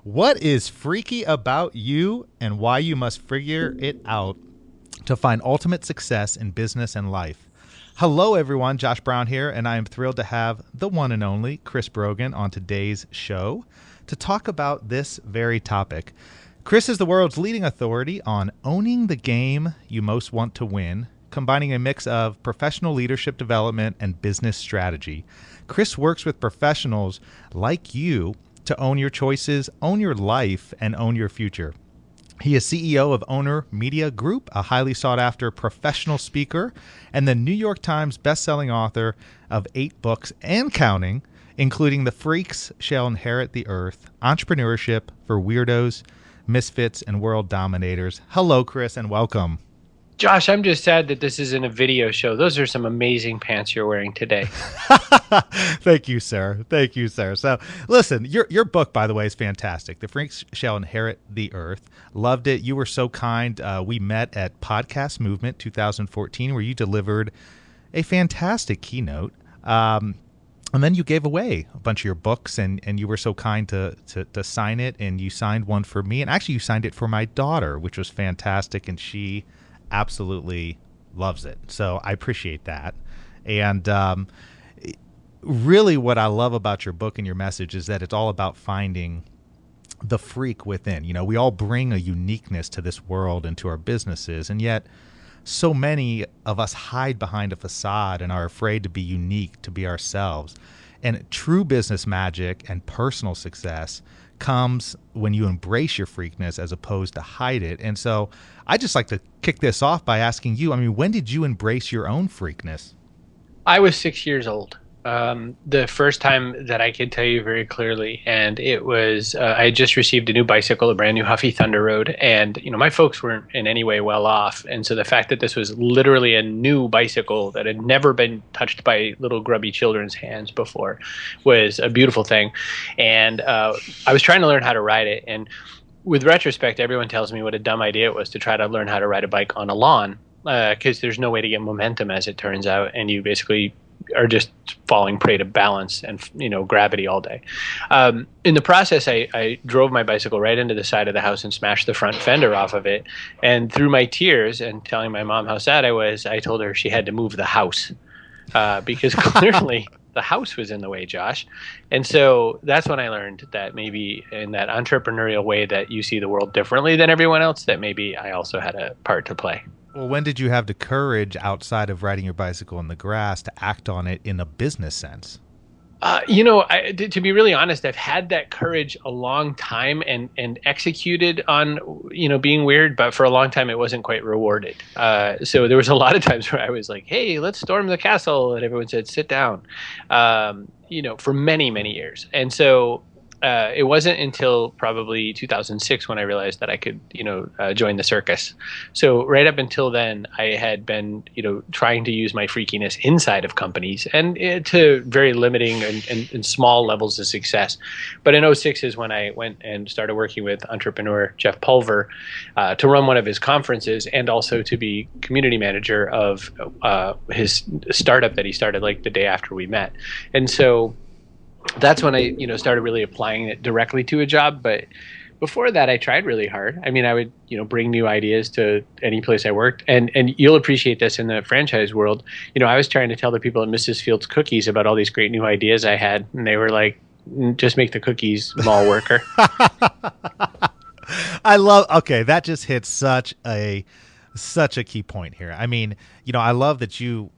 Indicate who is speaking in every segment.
Speaker 1: What is freaky about you and why you must figure it out to find ultimate success in business and life? Hello, everyone. Josh Brown here, and I am thrilled to have the one and only Chris Brogan on today's show to talk about this very topic. Chris is the world's leading authority on owning the game you most want to win, combining a mix of professional leadership development and business strategy. Chris works with professionals like you to own your choices, own your life, and own your future. He is CEO of Owner Media Group, a highly sought-after professional speaker, and the New York Times best-selling author of 8 books and counting, including The Freaks Shall Inherit the Earth, Entrepreneurship for Weirdos, Misfits, and World Dominators. Hello, Chris, and welcome.
Speaker 2: Josh, I'm just sad that this isn't a video show. Those are some amazing pants you're wearing today.
Speaker 1: Thank you, sir. Thank you, sir. So, listen, your book, by the way, is fantastic. The Freaks Shall Inherit the Earth. Loved it. You were so kind. We met at Podcast Movement 2014, where you delivered a fantastic keynote. And then you gave away a bunch of your books, and you were so kind to sign it, and you signed one for me. And actually, you signed it for my daughter, which was fantastic, and she absolutely loves it. So I appreciate that. And really what I love about your book and your message is that it's all about finding the freak within. You know, we all bring a uniqueness to this world and to our businesses, and yet so many of us hide behind a facade and are afraid to be unique, to be ourselves. And true business magic and personal success comes when you embrace your freakness as opposed to hide it. And so I just like to kick this off by asking you, I mean, when did you embrace your own freakness?
Speaker 2: I was 6 years old. The first time that I could tell you very clearly, and it was, I had just received a new bicycle, a brand new Huffy Thunder Road, and, you know, my folks weren't in any way well off. And so the fact that this was literally a new bicycle that had never been touched by little grubby children's hands before was a beautiful thing. And I was trying to learn how to ride it. And with retrospect, everyone tells me what a dumb idea it was to try to learn how to ride a bike on a lawn, because there's no way to get momentum, as it turns out, and you basically are just falling prey to balance and, you know, gravity all day. In the process, I drove my bicycle right into the side of the house and smashed the front fender off of it. And through my tears and telling my mom how sad I was, I told her she had to move the house because clearly the house was in the way, Josh. And so that's when I learned that maybe in that entrepreneurial way that you see the world differently than everyone else, that maybe I also had a part to play.
Speaker 1: Well, when did you have the courage outside of riding your bicycle in the grass to act on it in a business sense?
Speaker 2: You know, to be really honest, I've had that courage a long time and executed on, you know, being weird, but for a long time it wasn't quite rewarded. So there was a lot of times where I was like, hey, let's storm the castle. And everyone said, sit down, you know, for many, many years. And so it wasn't until probably 2006 when I realized that I could, you know, join the circus. So right up until then, I had been, you know, trying to use my freakiness inside of companies and to very limiting and small levels of success. But in '06 is when I went and started working with entrepreneur Jeff Pulver to run one of his conferences and also to be community manager of his startup that he started like the day after we met. And so that's when I, you know, started really applying it directly to a job. But before that, I tried really hard. I mean, I would, you know, bring new ideas to any place I worked. And you'll appreciate this in the franchise world. You know, I was trying to tell the people at Mrs. Fields Cookies about all these great new ideas I had. And they were like, just make the cookies, mall worker.
Speaker 1: Okay, that just hits such a key point here. I mean, you know, I love that you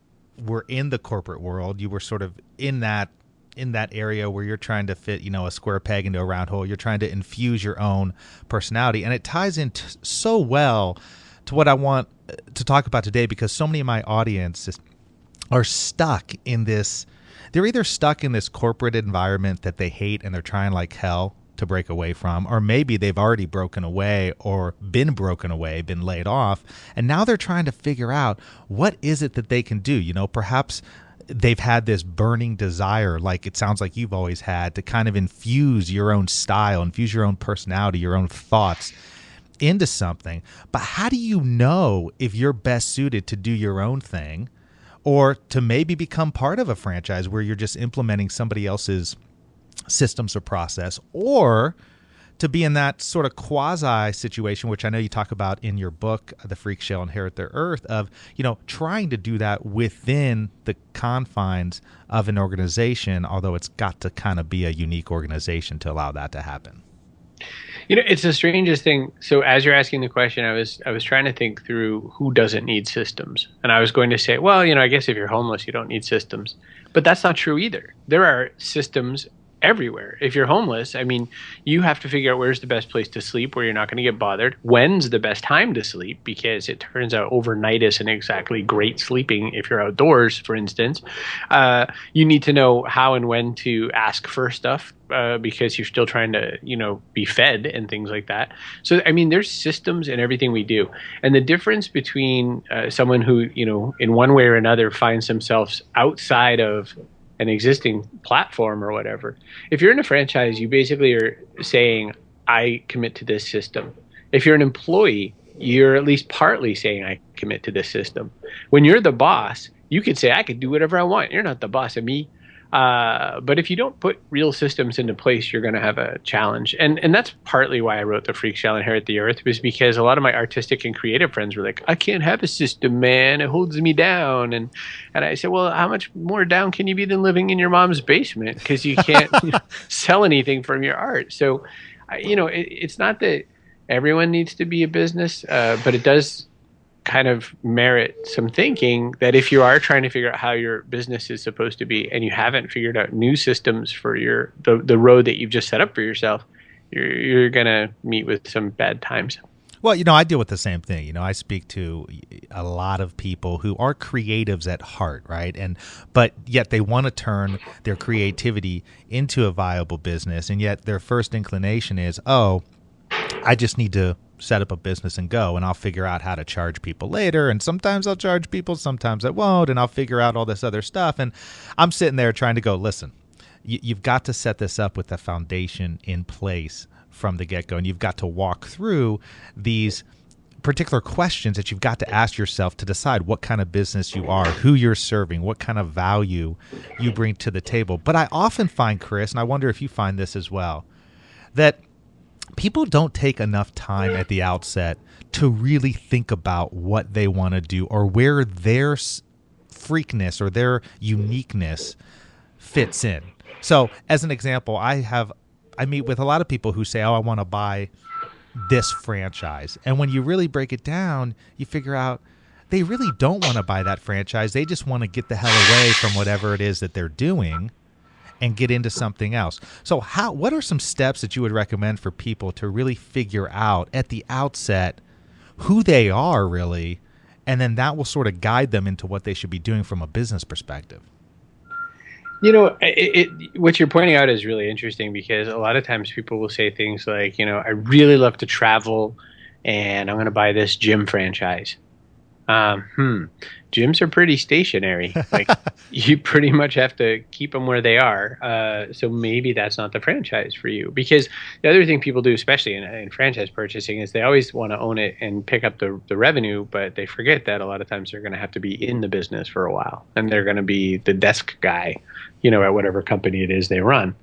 Speaker 1: were in the corporate world. You were sort of in that area where you're trying to fit, you know, a square peg into a round hole. You're trying to infuse your own personality. And it ties in so well to what I want to talk about today, because so many of my audience are stuck in this. They're either stuck in this corporate environment that they hate and they're trying like hell to break away from, or maybe they've already broken away or been broken away, been laid off. And now they're trying to figure out what is it that they can do. You know, perhaps they've had this burning desire, like it sounds like you've always had, to kind of infuse your own style, infuse your own personality, your own thoughts into something. But how do you know if you're best suited to do your own thing or to maybe become part of a franchise where you're just implementing somebody else's systems or process, or to be in that sort of quasi situation, which I know you talk about in your book, The Freaks Shall Inherit the Earth, of, trying to do that within the confines of an organization, although it's got to kind of be a unique organization to allow that to happen.
Speaker 2: It's the strangest thing. So as you're asking the question, I was trying to think through who doesn't need systems. And I was going to say, well, I guess if you're homeless, you don't need systems. But that's not true either. There are systems everywhere. If you're homeless, I mean, you have to figure out where's the best place to sleep where you're not going to get bothered. When's the best time to sleep? Because it turns out overnight isn't exactly great sleeping if you're outdoors, for instance. You need to know how and when to ask for stuff because you're still trying to, be fed and things like that. So, I mean, there's systems in everything we do. And the difference between someone who, in one way or another finds themselves outside of an existing platform or whatever. If you're in a franchise, you basically are saying, I commit to this system. If you're an employee, you're at least partly saying, I commit to this system. When you're the boss, you could say, I could do whatever I want. You're not the boss of me. But if you don't put real systems into place, you're going to have a challenge. And that's partly why I wrote The Freak Shall Inherit the Earth, was because a lot of my artistic and creative friends were like, I can't have a system, man. It holds me down. And I said, well, how much more down can you be than living in your mom's basement? Because you can't sell anything from your art. So, it's not that everyone needs to be a business, but it does kind of merit some thinking that if you are trying to figure out how your business is supposed to be and you haven't figured out new systems for the road that you've just set up for yourself, you're going to meet with some bad times.
Speaker 1: Well, I deal with the same thing. I speak to a lot of people who are creatives at heart, right? But yet they want to turn their creativity into a viable business, and yet their first inclination is, oh, I just need to set up a business and go, and I'll figure out how to charge people later. And sometimes I'll charge people, sometimes I won't, and I'll figure out all this other stuff. And I'm sitting there trying to go, listen, you've got to set this up with the foundation in place from the get-go, and you've got to walk through these particular questions that you've got to ask yourself to decide what kind of business you are, who you're serving, what kind of value you bring to the table. But I often find, Chris, and I wonder if you find this as well, that people don't take enough time at the outset to really think about what they want to do or where their freakness or their uniqueness fits in. So as an example, I meet with a lot of people who say, oh, I want to buy this franchise. And when you really break it down, you figure out they really don't want to buy that franchise. They just want to get the hell away from whatever it is that they're doing and get into something else. So what are some steps that you would recommend for people to really figure out at the outset who they are really, and then that will sort of guide them into what they should be doing from a business perspective?
Speaker 2: What you're pointing out is really interesting, because a lot of times people will say things like, I really love to travel and I'm going to buy this gym franchise. Gyms are pretty stationary. Like you pretty much have to keep them where they are. So maybe that's not the franchise for you. Because the other thing people do, especially in franchise purchasing, is they always want to own it and pick up the revenue, but they forget that a lot of times they're going to have to be in the business for a while, and they're going to be the desk guy, at whatever company it is they run.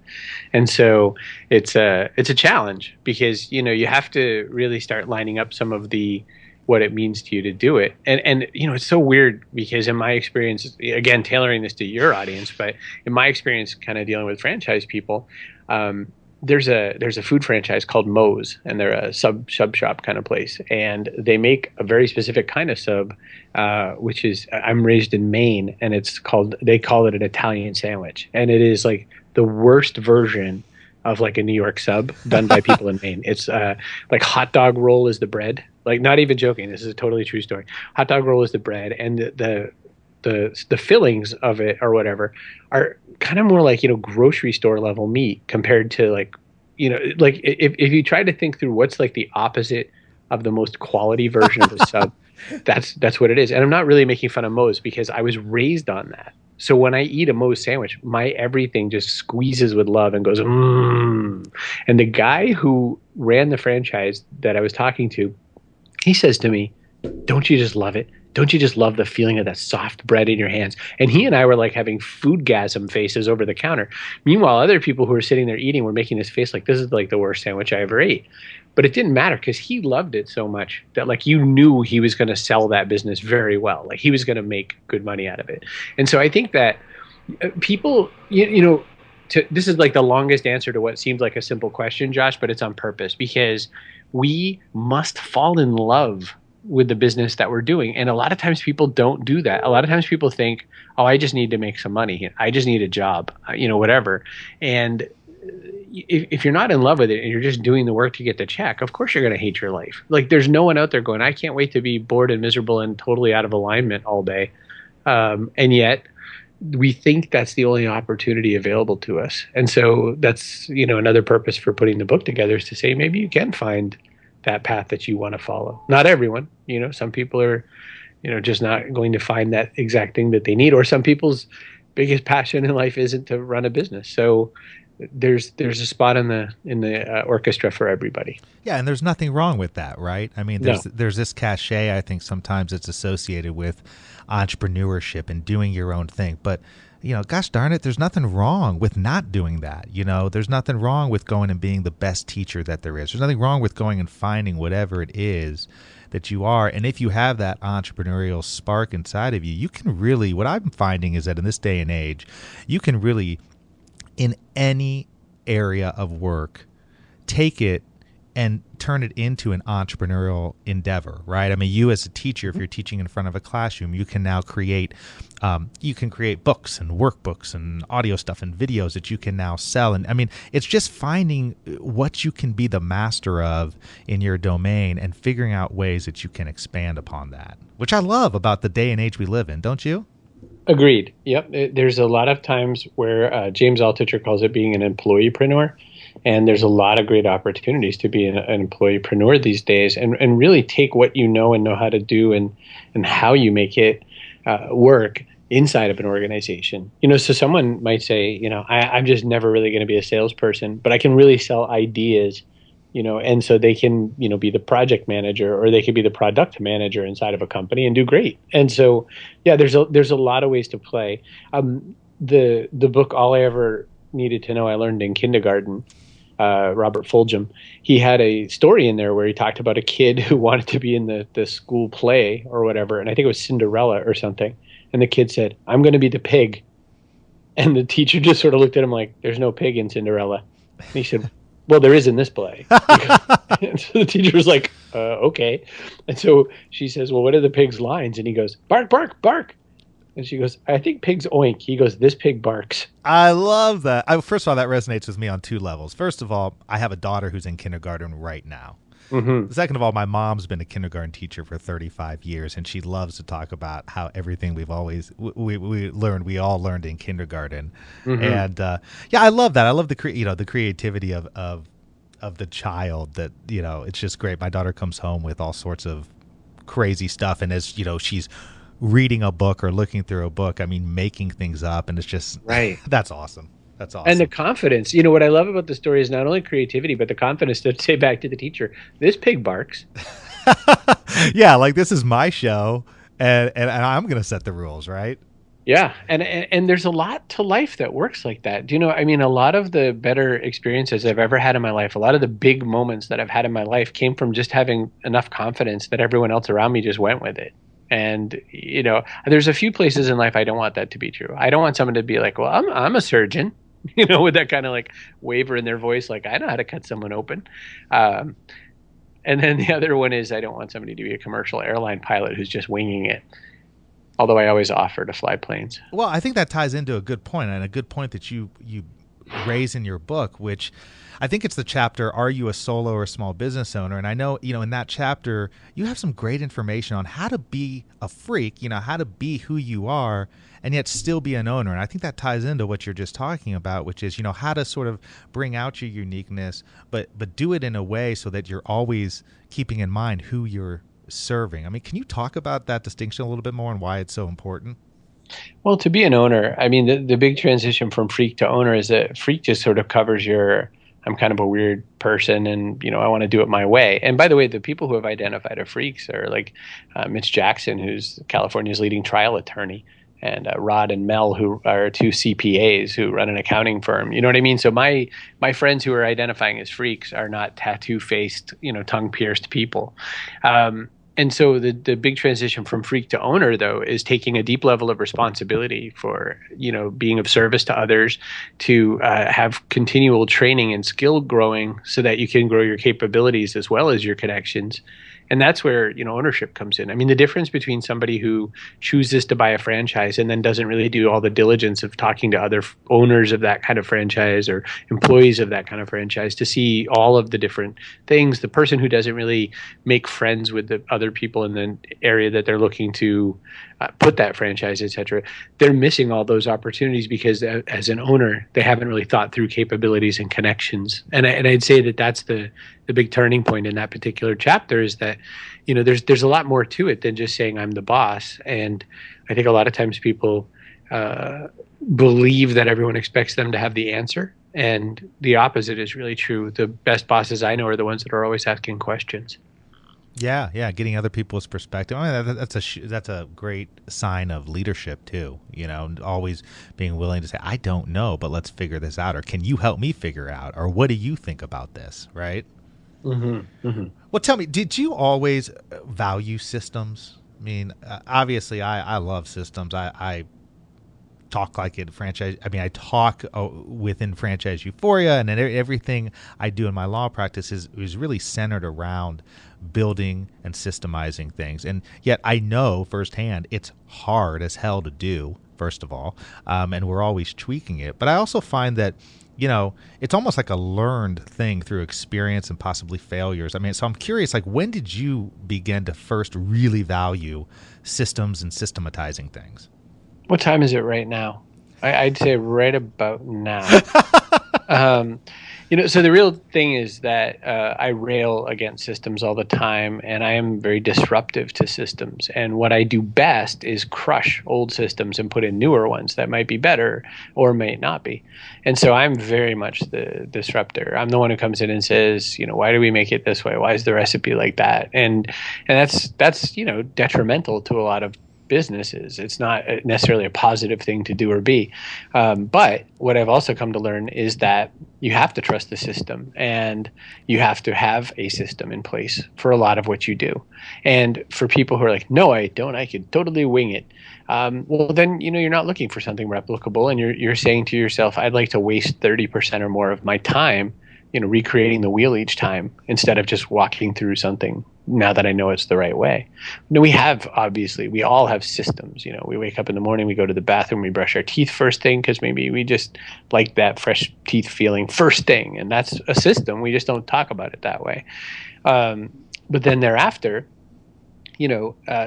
Speaker 2: And so it's a challenge, because, you have to really start lining up some of what it means to you to do it. And it's so weird, because in my experience, again, tailoring this to your audience, but in my experience kind of dealing with franchise people, there's a food franchise called Moe's, and they're a sub shop kind of place, and they make a very specific kind of sub, which is, I'm raised in Maine, and they call it an Italian sandwich, and it is like the worst version of like a New York sub done by people in Maine. It's like hot dog roll is the bread. Like, not even joking. This is a totally true story. Hot dog roll is the bread, and the fillings of it or whatever are kind of more like, grocery store level meat compared to like, like if you try to think through what's like the opposite of the most quality version of a sub, that's what it is. And I'm not really making fun of Moe's, because I was raised on that. So when I eat a Moe's sandwich, my everything just squeezes with love and goes, mmm. And the guy who ran the franchise that I was talking to, he says to me, don't you just love it? Don't you just love the feeling of that soft bread in your hands? And he and I were like having foodgasm faces over the counter. Meanwhile, other people who were sitting there eating were making this face like, this is like the worst sandwich I ever ate. But it didn't matter because he loved it so much that like you knew he was going to sell that business very well. Like he was going to make good money out of it. And so I think that people, this is like the longest answer to what seems like a simple question, Josh, but it's on purpose because we must fall in love with the business that we're doing. And a lot of times people don't do that. A lot of times people think, oh, I just need to make some money. I just need a job, whatever. And if you're not in love with it and you're just doing the work to get the check, of course you're going to hate your life. Like there's no one out there going, I can't wait to be bored and miserable and totally out of alignment all day. And yet we think that's the only opportunity available to us. And so that's, another purpose for putting the book together is to say, maybe you can find that path that you want to follow. Not everyone, some people are, just not going to find that exact thing that they need, or some people's biggest passion in life isn't to run a business. So there's a spot in the orchestra for everybody.
Speaker 1: Yeah, and there's nothing wrong with that, right? I mean, there's this cachet. I think sometimes it's associated with entrepreneurship and doing your own thing, but gosh darn it, there's nothing wrong with not doing that. There's nothing wrong with going and being the best teacher that there is. There's nothing wrong with going and finding whatever it is that you are. And if you have that entrepreneurial spark inside of you, you can really, what I'm finding is that in this day and age, you can really, in any area of work, take it and turn it into an entrepreneurial endeavor, right? I mean, you as a teacher, if you're teaching in front of a classroom, you can now create books and workbooks and audio stuff and videos that you can now sell. And I mean, it's just finding what you can be the master of in your domain and figuring out ways that you can expand upon that, which I love about the day and age we live in, don't you?
Speaker 2: Agreed. Yep. There's a lot of times where James Altucher calls it being an employeepreneur. And there's a lot of great opportunities to be an employeepreneur these days and really take what you know and know how to do and how you make it work inside of an organization. So someone might say, I'm just never really going to be a salesperson, but I can really sell ideas, and so they can, be the project manager or they could be the product manager inside of a company and do great. And so, yeah, there's a lot of ways to play. The book, All I Ever Needed to Know I Learned in Kindergarten, Robert Fulghum, he had a story in there where he talked about a kid who wanted to be in the school play or whatever, and I think it was Cinderella or something, and the kid said, I'm going to be the pig. And the teacher just sort of looked at him like, there's no pig in Cinderella. And he said, well, there is in this play. And so the teacher was like, okay. And so she says, well, what are the pig's lines? And he goes, bark, bark, bark. And she goes, I think pigs oink. He goes, this pig barks.
Speaker 1: I love that. First of all, that resonates with me on two levels. First of all, I have a daughter who's in kindergarten right now. Mm-hmm. Second of all, my mom's been a kindergarten teacher for 35 years, and she loves to talk about how everything we all learned in kindergarten. Mm-hmm. And I love that. I love the creativity of the child. That it's just great. My daughter comes home with all sorts of crazy stuff, and as she's reading a book or looking through a book, I mean, making things up, and it's just right. That's awesome. That's awesome.
Speaker 2: And the confidence. What I love about the story is not only creativity, but the confidence to say back to the teacher, this pig barks.
Speaker 1: Yeah, like this is my show, and I'm going to set the rules, right?
Speaker 2: Yeah, and there's a lot to life that works like that. A lot of the better experiences I've ever had in my life, a lot of the big moments that I've had in my life came from just having enough confidence that everyone else around me just went with it. And, there's a few places in life I don't want that to be true. I don't want someone to be like, well, I'm a surgeon, with that kind of like waver in their voice, like I know how to cut someone open. And then the other one is I don't want somebody to be a commercial airline pilot who's just winging it. Although I always offer to fly planes.
Speaker 1: Well, I think that ties into a good point, and a good point that you raise in your book, which I think it's the chapter, Are You a Solo or Small Business Owner? And I know, in that chapter, you have some great information on how to be a freak, how to be who you are and yet still be an owner. And I think that ties into what you're just talking about, which is, how to sort of bring out your uniqueness, but do it in a way so that you're always keeping in mind who you're serving. I mean, can you talk about that distinction a little bit more and why it's so important?
Speaker 2: Well, to be an owner, the big transition from freak to owner is that freak just sort of covers your I'm kind of a weird person, and I want to do it my way. And by the way, the people who have identified as freaks are like Mitch Jackson, who's California's leading trial attorney, and Rod and Mel, who are two CPAs who run an accounting firm. You know what I mean? So my friends who are identifying as freaks are not tattoo faced, tongue pierced people. And so the big transition from freak to owner, though, is taking a deep level of responsibility for, being of service to others, to have continual training and skill growing so that you can grow your capabilities as well as your connections. And that's where, ownership comes in. I mean, the difference between somebody who chooses to buy a franchise and then doesn't really do all the diligence of talking to other owners of that kind of franchise or employees of that kind of franchise to see all of the different things, the person who doesn't really make friends with the other people in the area that they're looking to put that franchise, et cetera, they're missing all those opportunities because as an owner, they haven't really thought through capabilities and connections. And I'd say that that's the big turning point in that particular chapter, is that, there's a lot more to it than just saying I'm the boss. And I think a lot of times people believe that everyone expects them to have the answer. And the opposite is really true. The best bosses I know are the ones that are always asking questions.
Speaker 1: Yeah, getting other people's perspective. I mean, that's a great sign of leadership too. Always being willing to say, "I don't know, but let's figure this out," or "Can you help me figure out?" or "What do you think about this?" Right?
Speaker 2: Mm-hmm, mm-hmm.
Speaker 1: Well, tell me, did you always value systems? I mean, obviously, I love systems. I talk like in franchise. I mean, I talk within franchise euphoria, and then everything I do in my law practice is really centered around building and systemizing things. And yet I know firsthand it's hard as hell to do, first of all, and we're always tweaking it. But I also find that, it's almost like a learned thing through experience and possibly failures. I mean, so I'm curious, like, when did you begin to first really value systems and systematizing things?
Speaker 2: What time is it right now? I'd say right about now. So the real thing is that I rail against systems all the time, and I am very disruptive to systems. And what I do best is crush old systems and put in newer ones that might be better or may not be. And so I'm very much the disruptor. I'm the one who comes in and says, why do we make it this way? Why is the recipe like that? And that's detrimental to a lot of businesses. It's not necessarily a positive thing to do or be. But what I've also come to learn is that you have to trust the system, and you have to have a system in place for a lot of what you do. And for people who are like, no, I don't, I could totally wing it. Well, then, you're not looking for something replicable, and you're saying to yourself, I'd like to waste 30% or more of my time recreating the wheel each time instead of just walking through something now that I know it's the right way. We all have systems. We wake up in the morning, we go to the bathroom, we brush our teeth first thing because maybe we just like that fresh teeth feeling first thing. And that's a system. We just don't talk about it that way. But then thereafter,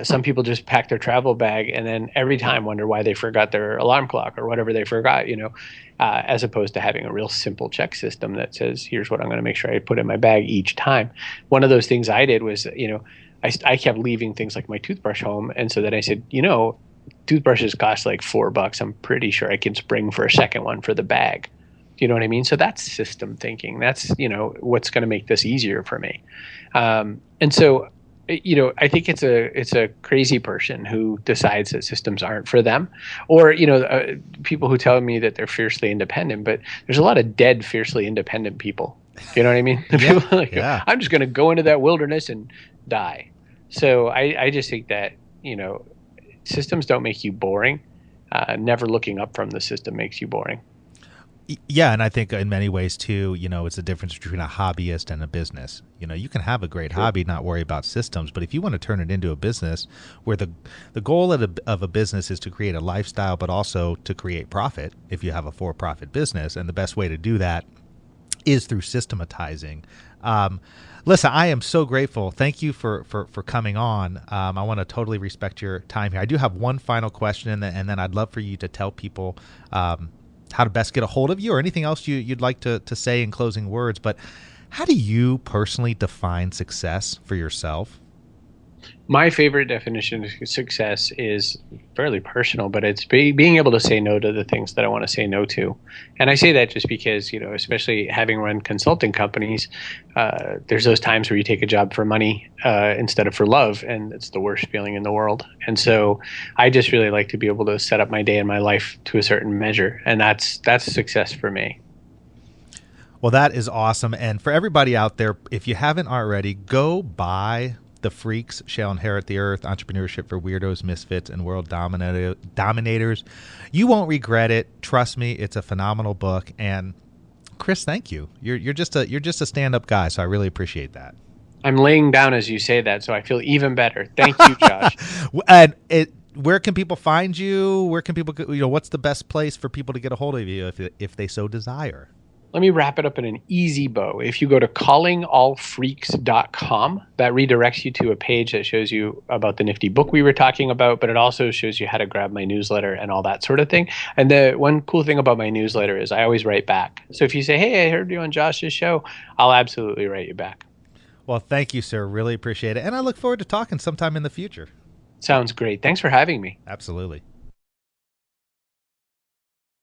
Speaker 2: some people just pack their travel bag and then every time wonder why they forgot their alarm clock or whatever they forgot, as opposed to having a real simple check system that says, here's what I'm going to make sure I put in my bag each time. One of those things I did was, I kept leaving things like my toothbrush home. And so then I said, toothbrushes cost like $4. I'm pretty sure I can spring for a second one for the bag. Do you know what I mean? So that's system thinking. That's, what's going to make this easier for me. And so, I think it's a crazy person who decides that systems aren't for them, or people who tell me that they're fiercely independent. But there's a lot of dead, fiercely independent people. You know what I mean?
Speaker 1: Yeah,
Speaker 2: People like,
Speaker 1: yeah.
Speaker 2: I'm just going to go into that wilderness and die. So I just think that systems don't make you boring. Never looking up from the system makes you boring.
Speaker 1: Yeah, and I think in many ways too, it's the difference between a hobbyist and a business. You can have a great hobby, not worry about systems, but if you want to turn it into a business where the goal of a business is to create a lifestyle, but also to create profit, if you have a for-profit business, and the best way to do that is through systematizing. Listen, I am so grateful. Thank you for coming on. I want to totally respect your time here. I do have one final question, and then I'd love for you to tell people how to best get a hold of you or anything else you'd like to say in closing words. But how do you personally define success for yourself?
Speaker 2: My favorite definition of success is fairly personal, but it's being able to say no to the things that I want to say no to. And I say that just because, especially having run consulting companies, there's those times where you take a job for money instead of for love, and it's the worst feeling in the world. And so I just really like to be able to set up my day and my life to a certain measure, and that's success for me.
Speaker 1: Well, that is awesome. And for everybody out there, if you haven't already, go buy The Freaks Shall Inherit the Earth, Entrepreneurship for Weirdos, Misfits, and World Dominators. You won't regret it. Trust me, it's a phenomenal book. And Chris, thank you. You're just a stand-up guy, so I really appreciate that.
Speaker 2: I'm laying down as you say that, so I feel even better. Thank you, Josh.
Speaker 1: And where can people find you? Where can people, what's the best place for people to get a hold of you if they so desire?
Speaker 2: Let me wrap it up in an easy bow. If you go to callingallfreaks.com, that redirects you to a page that shows you about the nifty book we were talking about, but it also shows you how to grab my newsletter and all that sort of thing. And the one cool thing about my newsletter is I always write back. So if you say, hey, I heard you on Josh's show, I'll absolutely write you back.
Speaker 1: Well, thank you, sir. Really appreciate it. And I look forward to talking sometime in the future.
Speaker 2: Sounds great. Thanks for having me.
Speaker 1: Absolutely.